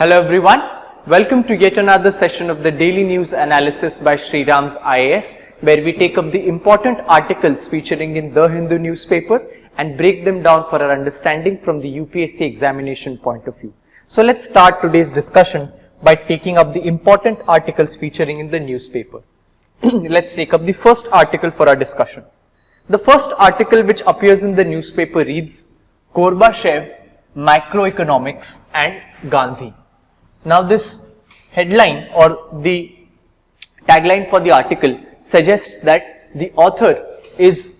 Hello everyone, welcome to yet another session of the daily news analysis by SRIRAM'S IAS, where we take up the important articles featuring in the Hindu newspaper and break them down for our understanding from the UPSC examination point of view. So let's start today's discussion by taking up the important articles featuring in the newspaper. Let's take up the first article for our discussion. The first article which appears in the newspaper reads, Gorbachev, Macroeconomics and Gandhi. Now this headline or the tagline for the article suggests that the author is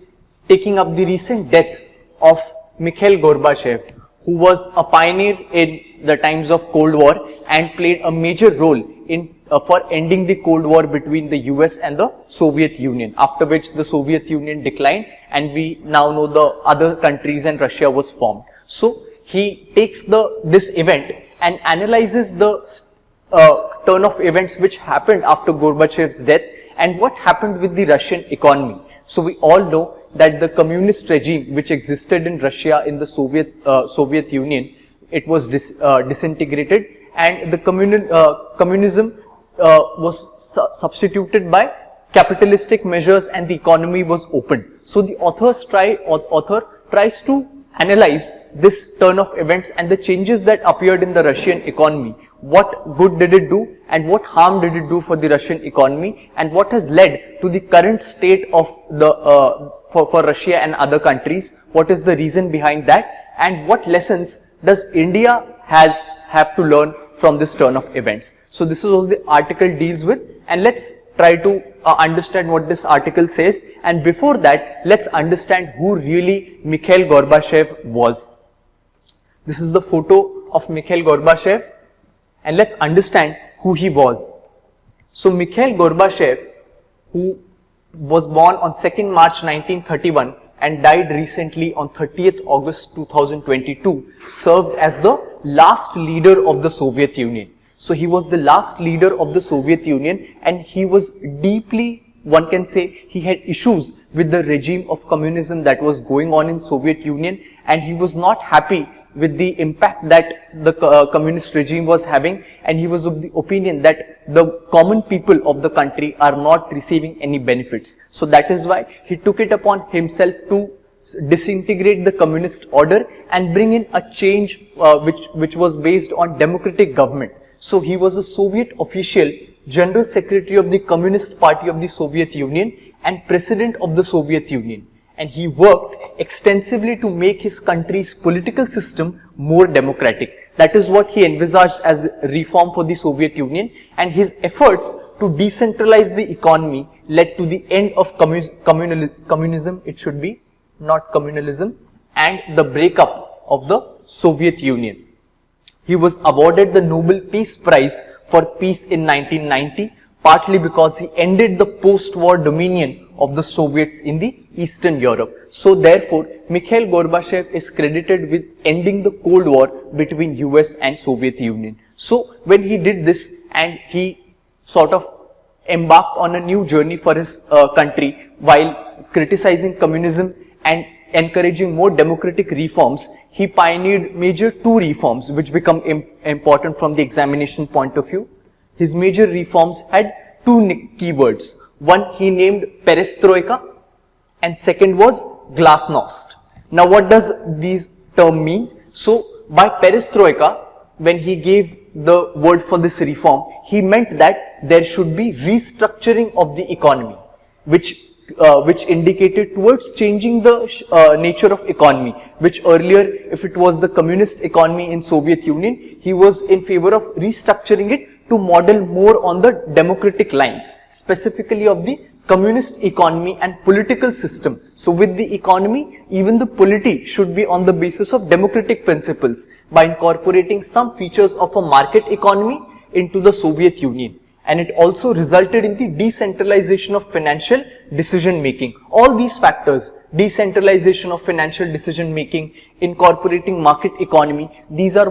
taking up the recent death of Mikhail Gorbachev, who was a pioneer in the times of Cold War and played a major role in for ending the Cold War between the US and the Soviet Union, after which the Soviet Union declined and we now know the other countries and Russia was formed. So he takes this event and analyzes the turn of events which happened after Gorbachev's death and what happened with the Russian economy. So we all know that the communist regime which existed in Russia in the Soviet Union, it was disintegrated and the communism was substituted by capitalistic measures and the economy was opened. So the author tries to analyze this turn of events and the changes that appeared in the Russian economy. What good did it do and what harm did it do for the Russian economy, and what has led to the current state of the for Russia and other countries. What is the reason behind that, and what lessons does India have to learn from this turn of events? So this is what the article deals with, and let's try to understand what this article says. And before that, let's understand who really Mikhail Gorbachev was. This is the photo of Mikhail Gorbachev, and let's understand who he was. So Mikhail Gorbachev, who was born on 2nd March 1931 and died recently on 30th August 2022, served as the last leader of the Soviet Union. So he was the last leader of the Soviet Union, and he was deeply, one can say, he had issues with the regime of communism that was going on in Soviet Union, and he was not happy with the impact that the communist regime was having, and he was of the opinion that the common people of the country are not receiving any benefits. So that is why he took it upon himself to disintegrate the communist order and bring in a change which was based on democratic government. So he was a Soviet official, General Secretary of the Communist Party of the Soviet Union and President of the Soviet Union. And he worked extensively to make his country's political system more democratic. That is what he envisaged as reform for the Soviet Union, and his efforts to decentralize the economy led to the end of communism, it should be, not communalism, and the breakup of the Soviet Union. He was awarded the Nobel Peace Prize for Peace in 1990, partly because he ended the post-war dominion of the Soviets in the Eastern Europe. So therefore, Mikhail Gorbachev is credited with ending the Cold War between US and Soviet Union. So when he did this and he sort of embarked on a new journey for his country while criticizing communism and encouraging more democratic reforms, he pioneered major two reforms which become important from the examination point of view. His major reforms had two keywords. One he named perestroika and second was glasnost. Now what does these terms mean? So by perestroika, when he gave the word for this reform, he meant that there should be restructuring of the economy, which indicated towards changing the nature of economy, which earlier, if it was the communist economy in Soviet Union, he was in favor of restructuring it to model more on the democratic lines, specifically of the communist economy and political system. So with the economy, even the polity should be on the basis of democratic principles by incorporating some features of a market economy into the Soviet Union. And it also resulted in the decentralization of financial decision making. All these factors, decentralization of financial decision making, incorporating market economy, these are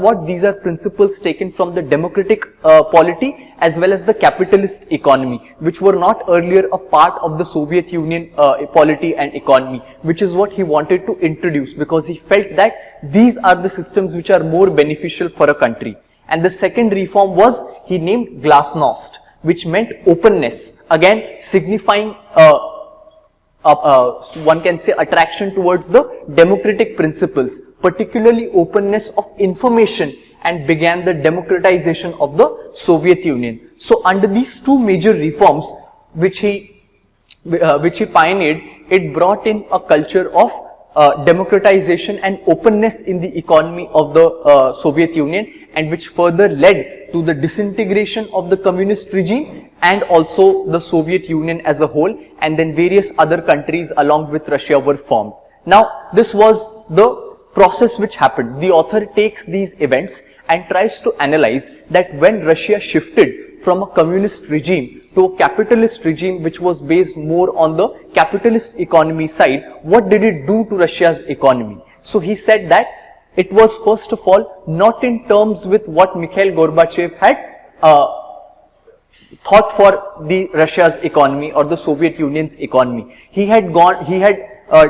principles taken from the democratic polity as well as the capitalist economy, which were not earlier a part of the Soviet Union polity and economy, which is what he wanted to introduce because he felt that these are the systems which are more beneficial for a country. And the second reform was he named glasnost, which meant openness, again signifying one can say attraction towards the democratic principles, particularly openness of information, and began the democratization of the Soviet Union. So under these two major reforms which he pioneered, it brought in a culture of democratization and openness in the economy of the Soviet Union, and which further led to the disintegration of the communist regime and also the Soviet Union as a whole, and then various other countries along with Russia were formed. Now this was the process which happened. The author takes these events and tries to analyze that when Russia shifted from a communist regime to a capitalist regime which was based more on the capitalist economy side, what did it do to Russia's economy? So he said that it was first of all not in terms with what Mikhail Gorbachev had thought for the Russia's economy or the Soviet Union's economy. He had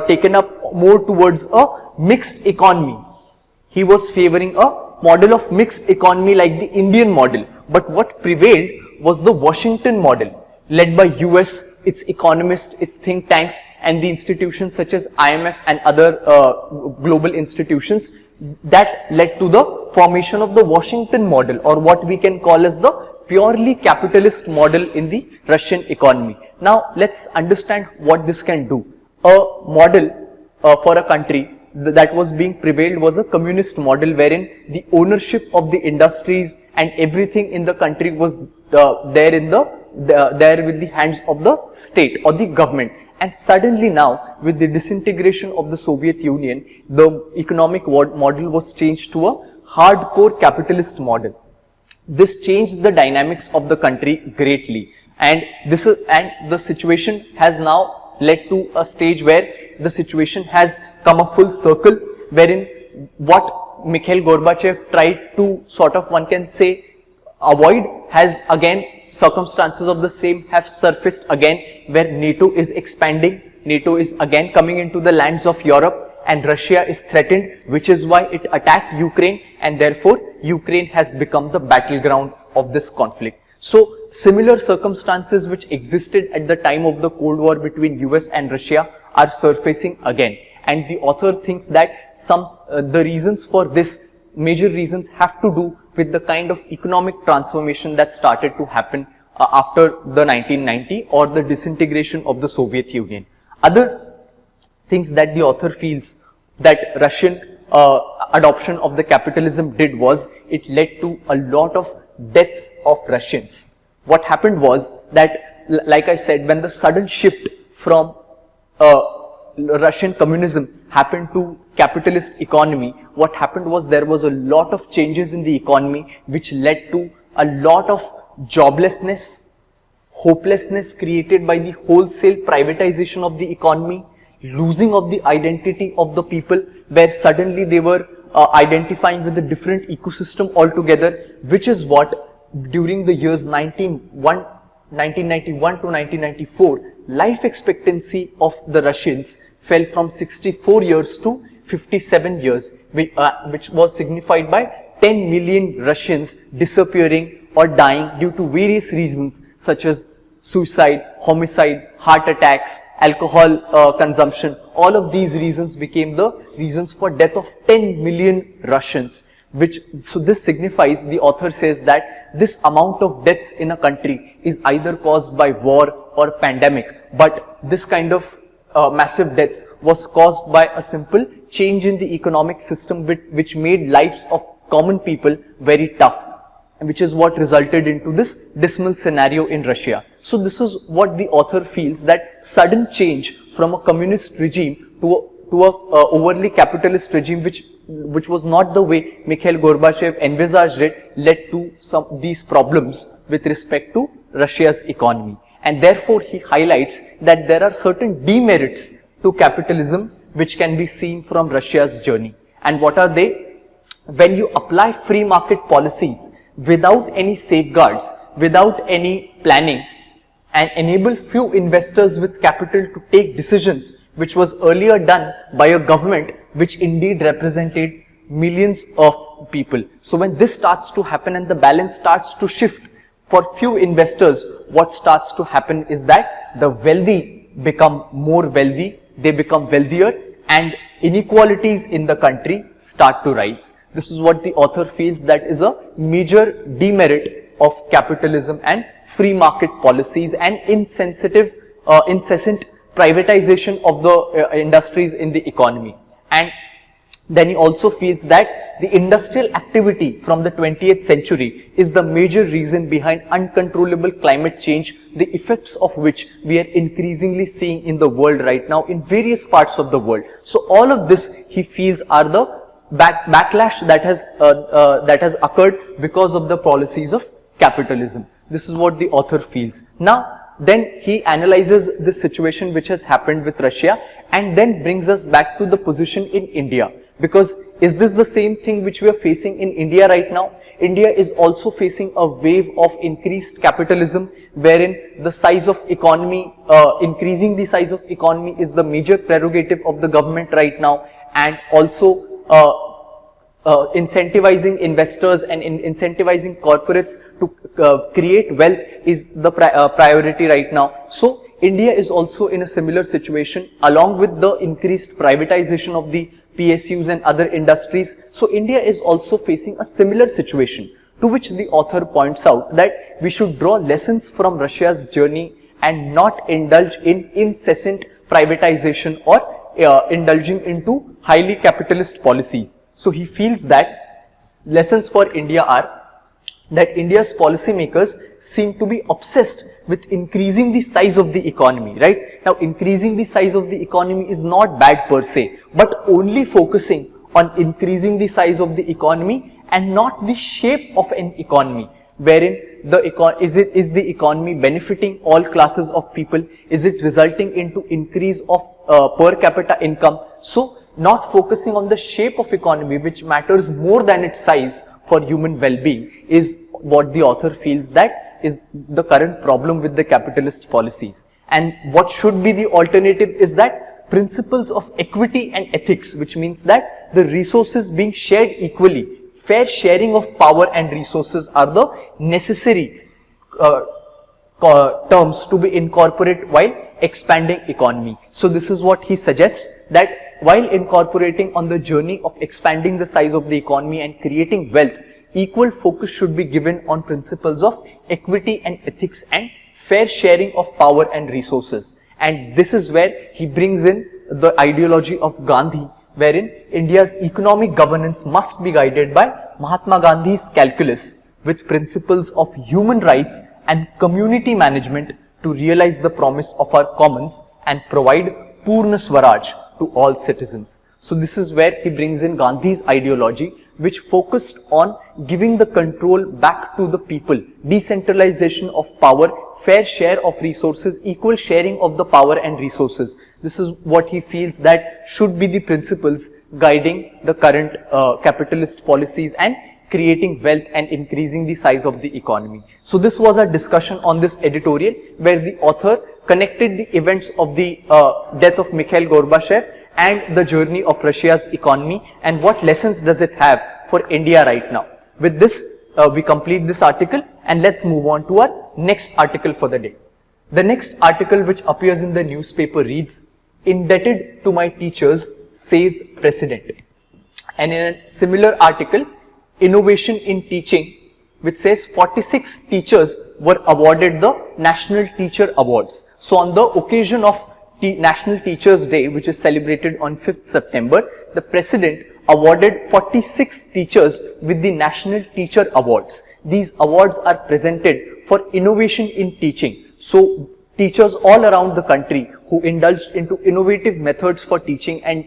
taken up more towards a mixed economy. He was favoring a model of mixed economy like the Indian model. But what prevailed was the Washington model, led by US, its economists, its think tanks, and the institutions such as IMF and other global institutions, that led to the formation of the Washington model, or what we can call as the purely capitalist model in the Russian economy. Now let's understand what this can do. A model for a country that was being prevailed was a communist model, wherein the ownership of the industries and everything in the country was there with the hands of the state or the government. And suddenly now, with the disintegration of the Soviet Union, the economic model was changed to a hardcore capitalist model. This changed the dynamics of the country greatly, and the situation has now led to a stage where the situation has come a full circle, wherein what Mikhail Gorbachev tried to sort of, one can say, avoid, has again, circumstances of the same have surfaced again, where NATO is expanding, NATO is again coming into the lands of Europe, and Russia is threatened, which is why it attacked Ukraine, and therefore Ukraine has become the battleground of this conflict. So similar circumstances which existed at the time of the Cold War between US and Russia are surfacing again, and the author thinks that the reasons for this, major reasons, have to do with the kind of economic transformation that started to happen after the 1990 or the disintegration of the Soviet Union. Other things that the author feels that Russian adoption of the capitalism did was it led to a lot of deaths of Russians. What happened was that, like I said, when the sudden shift from Russian communism happened to capitalist economy, what happened was there was a lot of changes in the economy which led to a lot of joblessness, hopelessness created by the wholesale privatization of the economy, losing of the identity of the people, where suddenly they were identifying with a different ecosystem altogether, which is what during the years 1991 to 1994, life expectancy of the Russians fell from 64 years to 57 years, which was signified by 10 million Russians disappearing or dying due to various reasons such as suicide, homicide, heart attacks, alcohol consumption. All of these reasons became the reasons for death of 10 million Russians. So this signifies, the author says, that this amount of deaths in a country is either caused by war or pandemic, but this kind of massive deaths was caused by a simple change in the economic system which made lives of common people very tough, which is what resulted into this dismal scenario in Russia. So this is what the author feels, that sudden change from a communist regime to a overly capitalist regime, which was not the way Mikhail Gorbachev envisaged it, led to these problems with respect to Russia's economy. And therefore he highlights that there are certain demerits to capitalism which can be seen from Russia's journey. And what are they? When you apply free market policies without any safeguards, without any planning, and enable few investors with capital to take decisions which was earlier done by a government which indeed represented millions of people. So when this starts to happen and the balance starts to shift for few investors, what starts to happen is that the wealthy become more wealthy, they become wealthier, and inequalities in the country start to rise. This is what the author feels that is a major demerit of capitalism and free market policies and incessant privatization of the industries in the economy. And then he also feels that the industrial activity from the 20th century is the major reason behind uncontrollable climate change, the effects of which we are increasingly seeing in the world right now in various parts of the world. So all of this he feels are the backlash that has occurred because of the policies of capitalism. This is what the author feels. Now, then he analyzes the situation which has happened with Russia and then brings us back to the position in India. Because is this the same thing which we are facing in India right now? India is also facing a wave of increased capitalism wherein the size of economy, increasing the size of economy is the major prerogative of the government right now, and also incentivizing investors and incentivizing corporates to create wealth is the priority right now. So India is also in a similar situation along with the increased privatization of the PSUs and other industries. So India is also facing a similar situation, to which the author points out that we should draw lessons from Russia's journey and not indulge in incessant privatization or indulging into highly capitalist policies. So he feels that lessons for India are that India's policymakers seem to be obsessed with increasing the size of the economy, right? Now, increasing the size of the economy is not bad per se, but only focusing on increasing the size of the economy and not the shape of an economy, wherein is the economy benefiting all classes of people? Is it resulting into increase of per capita income? So, not focusing on the shape of economy, which matters more than its size for human well-being, is what the author feels that is the current problem with the capitalist policies. And what should be the alternative is that principles of equity and ethics, which means that the resources being shared equally, fair sharing of power and resources are the necessary terms to be incorporated while expanding economy. So this is what he suggests, that while incorporating on the journey of expanding the size of the economy and creating wealth, equal focus should be given on principles of equity and ethics and fair sharing of power and resources. And this is where he brings in the ideology of Gandhi, wherein India's economic governance must be guided by Mahatma Gandhi's calculus with principles of human rights and community management to realize the promise of our commons and provide Purna Swaraj to all citizens. So this is where he brings in Gandhi's ideology, which focused on giving the control back to the people, decentralization of power, fair share of resources, equal sharing of the power and resources. This is what he feels that should be the principles guiding the current capitalist policies and creating wealth and increasing the size of the economy. So this was a discussion on this editorial where the author connected the events of the death of Mikhail Gorbachev and the journey of Russia's economy and what lessons does it have for India right now. With this, we complete this article and let's move on to our next article for the day. The next article which appears in the newspaper reads, "Indebted to my teachers, says President." And in a similar article, "Innovation in Teaching," which says 46 teachers were awarded the National Teacher Awards. So on the occasion of National Teachers Day, which is celebrated on 5th September, the President awarded 46 teachers with the National Teacher Awards. These awards are presented for innovation in teaching. So teachers all around the country who indulged into innovative methods for teaching and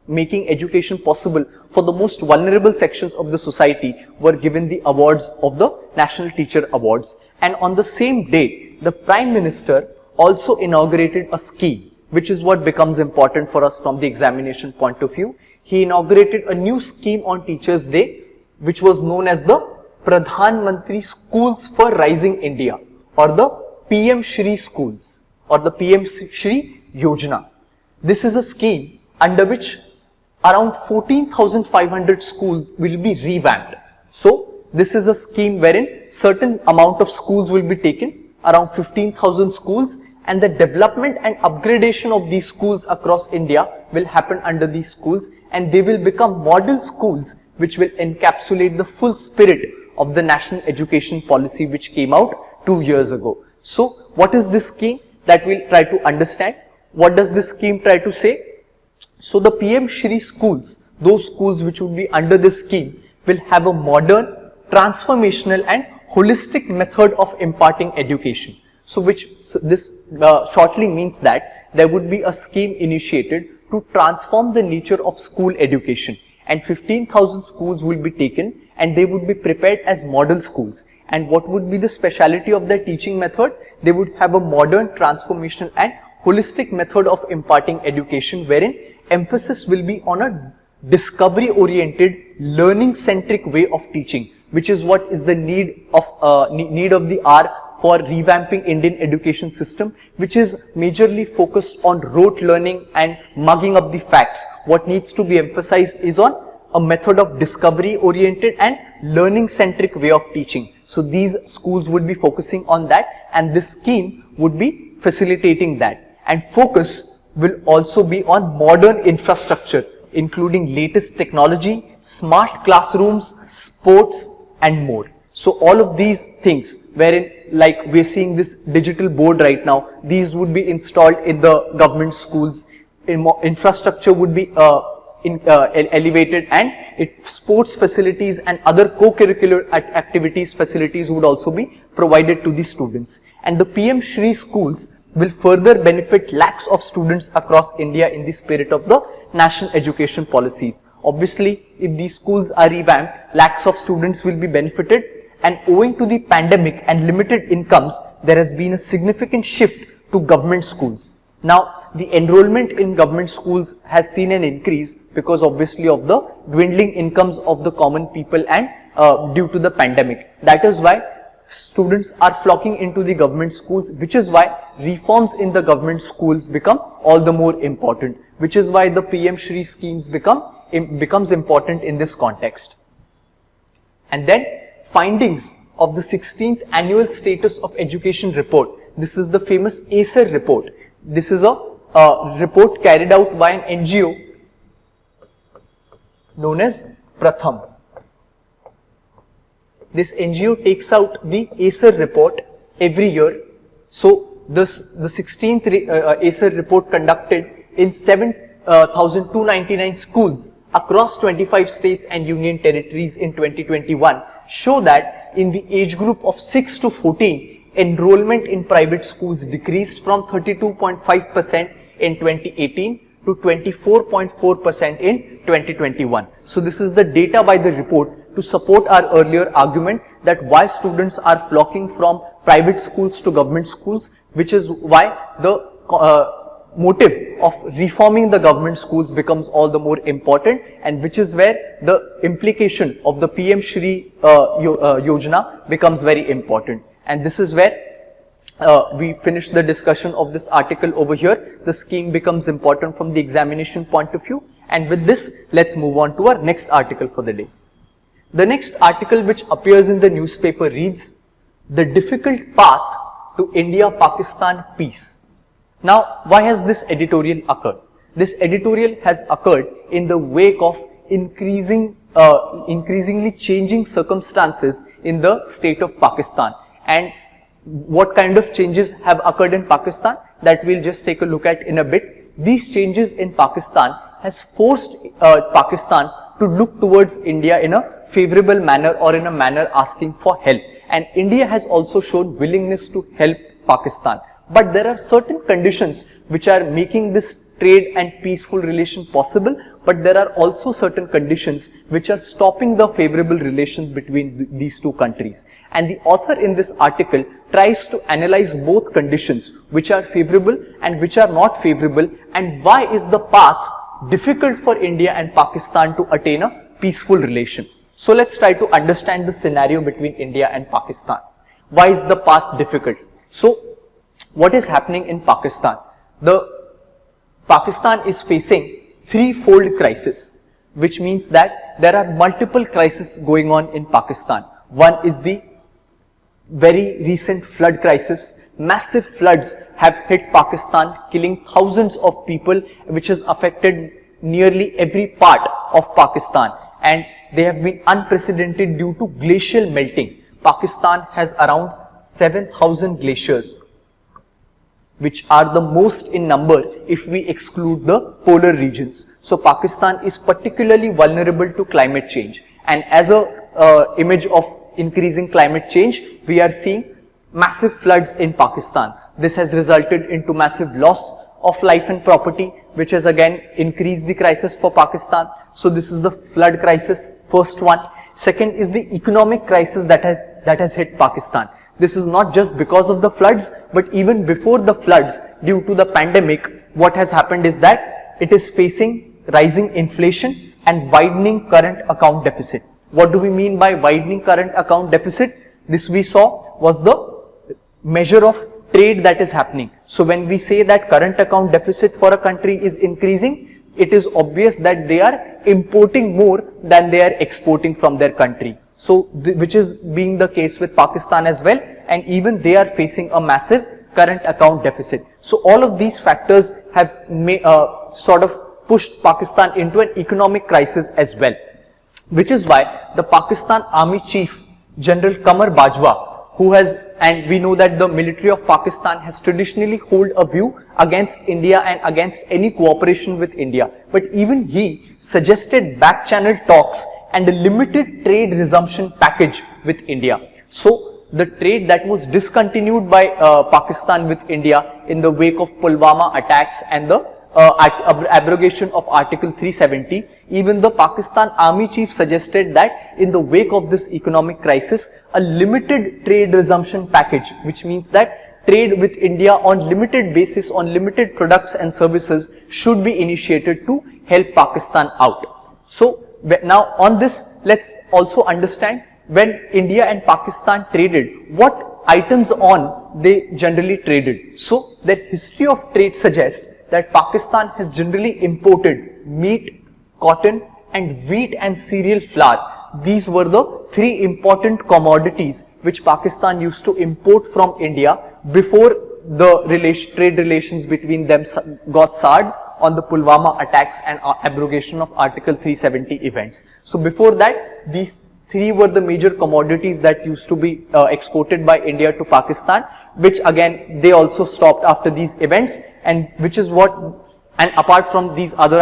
making education possible for the most vulnerable sections of the society were given the awards of the National Teacher Awards. And on the same day, the Prime Minister also inaugurated a scheme, which is what becomes important for us from the examination point of view. He inaugurated a new scheme on Teachers' Day, which was known as the Pradhan Mantri Schools for Rising India, or the PM SHRI Schools, or the PM SHRI Yojana. This is a scheme under which around 14,500 schools will be revamped. So this is a scheme wherein certain amount of schools will be taken, around 15,000 schools, and the development and upgradation of these schools across India will happen under these schools, and they will become model schools which will encapsulate the full spirit of the national education policy which came out 2 years ago. So what is this scheme that we'll try to understand? What does this scheme try to say? So the PM SHRI schools, those schools which would be under this scheme, will have a modern, transformational and holistic method of imparting education. So this shortly means that there would be a scheme initiated to transform the nature of school education, and 15,000 schools will be taken and they would be prepared as model schools. And what would be the speciality of their teaching method? They would have a modern, transformational and holistic method of imparting education, wherein emphasis will be on a discovery oriented, learning centric way of teaching, which is what is the need of the hour for revamping Indian education system, which is majorly focused on rote learning and mugging up the facts. What needs to be emphasized is on a method of discovery oriented and learning centric way of teaching. So these schools would be focusing on that, and this scheme would be facilitating that. And focus will also be on modern infrastructure, including latest technology, smart classrooms, sports and more. So all of these things, wherein like we're seeing this digital board right now, these would be installed in the government schools. Infrastructure would be elevated, and sports facilities and other co-curricular activities facilities would also be provided to the students. And the PM SHRI schools will further benefit lakhs of students across India in the spirit of the national education policies. Obviously, if these schools are revamped, lakhs of students will be benefited, and owing to the pandemic and limited incomes, there has been a significant shift to government schools. Now, the enrollment in government schools has seen an increase because obviously of the dwindling incomes of the common people and due to the pandemic. That is why students are flocking into the government schools, which is why reforms in the government schools become all the more important, which is why the PM SHRI schemes becomes important in this context. And then findings of the 16th annual status of education report. This is the famous ACER report. This is a report carried out by an NGO known as Pratham. This NGO takes out the ACER report every year. So the 16th ACER report conducted in 7,299 schools across 25 states and union territories in 2021 show that in the age group of 6 to 14, enrollment in private schools decreased from 32.5% in 2018 to 24.4% in 2021. So this is the data by the report to support our earlier argument that why students are flocking from private schools to government schools, which is why the motive of reforming the government schools becomes all the more important, and which is where the implication of the PM SHRI Yojana becomes very important. And this is where we finish the discussion of this article over here. The scheme becomes important from the examination point of view, and with this, let's move on to our next article for the day. The next article which appears in the newspaper reads, "The difficult path to India-Pakistan peace." Now, why has this editorial occurred? This editorial has occurred in the wake of increasingly changing circumstances in the state of Pakistan. And what kind of changes have occurred in Pakistan, that we'll just take a look at in a bit. These changes in Pakistan has forced Pakistan to look towards India in a favorable manner, or in a manner asking for help. And India has also shown willingness to help Pakistan. But there are certain conditions which are making this trade and peaceful relation possible, but there are also certain conditions which are stopping the favorable relations between these two countries. And the author in this article tries to analyze both conditions, which are favorable and which are not favorable, and why is the path difficult for India and Pakistan to attain a peaceful relation. So let's try to understand the scenario between India and Pakistan. Why is the path difficult? So what is happening in Pakistan? Pakistan is facing threefold crisis, which means that there are multiple crises going on in Pakistan. One is the very recent flood crisis. Massive floods have hit Pakistan, killing thousands of people, which has affected nearly every part of Pakistan, and they have been unprecedented due to glacial melting. Pakistan has around 7,000 glaciers, which are the most in number if we exclude the polar regions. So Pakistan is particularly vulnerable to climate change, and as a image of increasing climate change, we are seeing massive floods in Pakistan. This has resulted into massive loss of life and property, which has again increased the crisis for Pakistan. So this is the flood crisis, first one. Second is the economic crisis that has hit Pakistan. This is not just because of the floods, but even before the floods, due to the pandemic, what has happened is that it is facing rising inflation and widening current account deficit. What do we mean by widening current account deficit? This we saw was the measure of trade that is happening. So when we say that current account deficit for a country is increasing, it is obvious that they are importing more than they are exporting from their country. So which is being the case with Pakistan as well, and even they are facing a massive current account deficit. So all of these factors have sort of pushed Pakistan into an economic crisis as well, which is why the Pakistan Army Chief General Qamar Bajwa, who has, and we know that the military of Pakistan has traditionally held a view against India and against any cooperation with India, but even he suggested back-channel talks and a limited trade resumption package with India. So the trade that was discontinued by Pakistan with India in the wake of Pulwama attacks and the abrogation of Article 370, even the Pakistan Army Chief suggested that in the wake of this economic crisis, a limited trade resumption package, which means that trade with India on limited basis, on limited products and services, should be initiated to help Pakistan out. So now on this, let's also understand when India and Pakistan traded, what items on they generally traded. So the history of trade suggests that Pakistan has generally imported meat, cotton and wheat and cereal flour. These were the three important commodities which Pakistan used to import from India before the trade relations between them got soured on the Pulwama attacks and abrogation of Article 370 events. So before that, these three were the major commodities that used to be exported by India to Pakistan, which again they also stopped after these events, and which is what, and apart from these other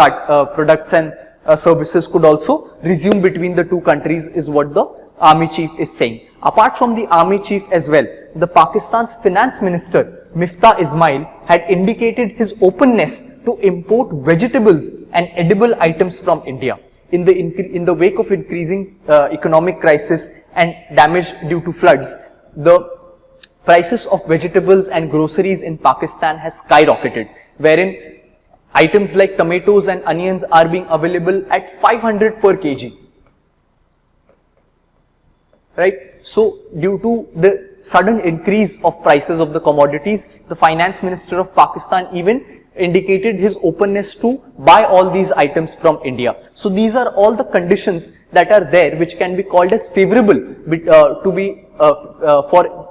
products and services could also resume between the two countries, is what the Army Chief is saying. Apart from the Army Chief as well, the Pakistan's Finance Minister Miftah Ismail had indicated his openness to import vegetables and edible items from India. In the wake of increasing economic crisis and damage due to floods, the prices of vegetables and groceries in Pakistan has skyrocketed, wherein items like tomatoes and onions are being available at 500 per kg. Right? So due to the sudden increase of prices of the commodities, the Finance Minister of Pakistan even indicated his openness to buy all these items from India. So these are all the conditions that are there which can be called as favorable for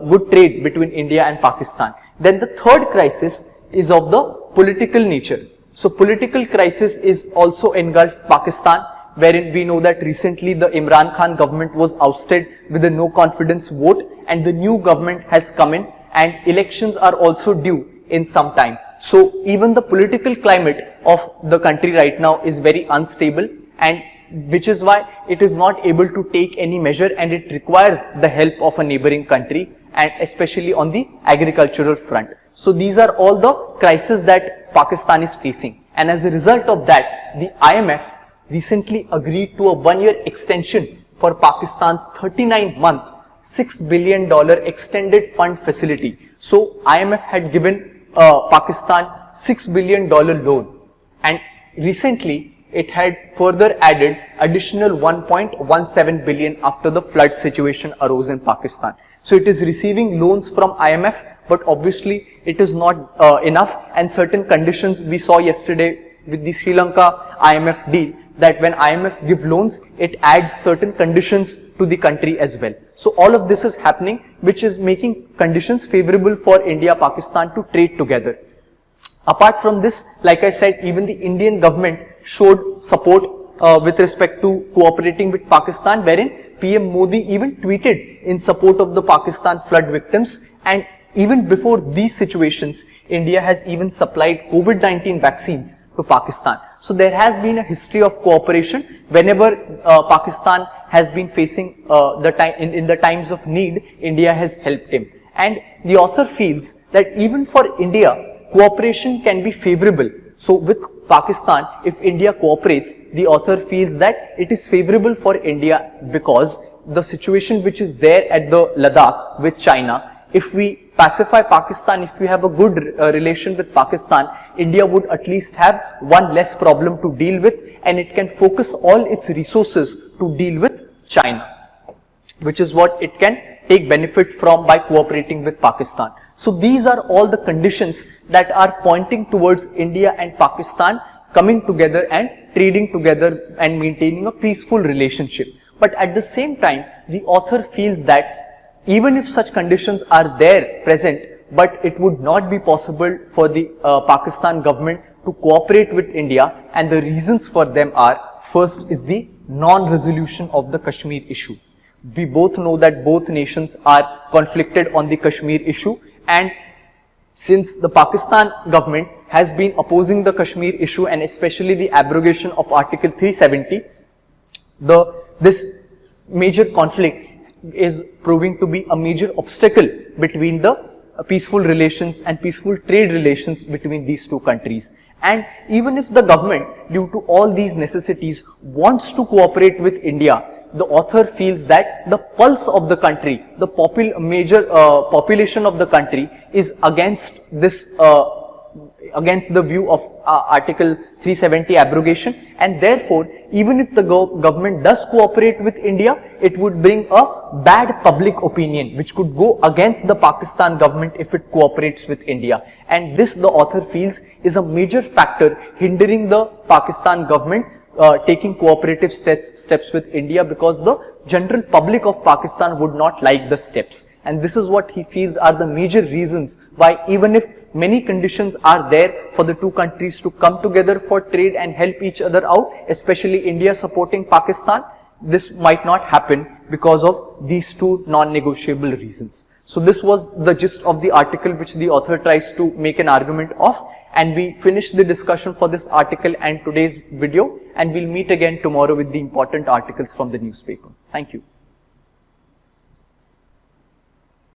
good trade between India and Pakistan. Then the third crisis is of the political nature. So political crisis is also engulfed Pakistan, wherein we know that recently the Imran Khan government was ousted with a no confidence vote, and the new government has come in, and elections are also due in some time. So even the political climate of the country right now is very unstable, and which is why it is not able to take any measure, and it requires the help of a neighboring country, and especially on the agricultural front. So these are all the crises that Pakistan is facing, and as a result of that, the IMF recently agreed to a 1-year extension for Pakistan's 39-month $6 billion extended fund facility. So IMF had given Pakistan $6 billion loan, and recently it had further added additional 1.17 billion after the flood situation arose in Pakistan. So it is receiving loans from IMF, but obviously it is not enough, and certain conditions we saw yesterday with the Sri Lanka IMF deal, that when IMF give loans, it adds certain conditions to the country as well. So all of this is happening, which is making conditions favorable for India, Pakistan to trade together. Apart from this, like I said, even the Indian government showed support with respect to cooperating with Pakistan, wherein PM Modi even tweeted in support of the Pakistan flood victims, and even before these situations, India has even supplied COVID-19 vaccines to Pakistan. So there has been a history of cooperation. Whenever Pakistan has been facing in the times of need, India has helped him. And the author feels that even for India, cooperation can be favorable. So with Pakistan, if India cooperates, the author feels that it is favorable for India because the situation which is there at the Ladakh with China, if we pacify Pakistan, if we have a good relation with Pakistan, India would at least have one less problem to deal with, and it can focus all its resources to deal with China, which is what it can take benefit from by cooperating with Pakistan. So these are all the conditions that are pointing towards India and Pakistan coming together and trading together and maintaining a peaceful relationship. But at the same time, the author feels that even if such conditions are there present, but it would not be possible for the Pakistan government to cooperate with India, and the reasons for them are, first is the non-resolution of the Kashmir issue. We both know that both nations are conflicted on the Kashmir issue, and since the Pakistan government has been opposing the Kashmir issue and especially the abrogation of Article 370, this major conflict is proving to be a major obstacle between the peaceful relations and peaceful trade relations between these two countries. And even if the government, due to all these necessities, wants to cooperate with India, the author feels that the pulse of the country, the major population of the country is against this, against the view of Article 370 abrogation, and therefore even if the government does cooperate with India, it would bring a bad public opinion which could go against the Pakistan government if it cooperates with India. And this, the author feels, is a major factor hindering the Pakistan government taking cooperative steps with India, because the general public of Pakistan would not like the steps. And this is what he feels are the major reasons why, even if many conditions are there for the two countries to come together for trade and help each other out, especially India supporting Pakistan, this might not happen because of these two non-negotiable reasons. So this was the gist of the article which the author tries to make an argument of. And we finish the discussion for this article and today's video, and we'll meet again tomorrow with the important articles from the newspaper. Thank you.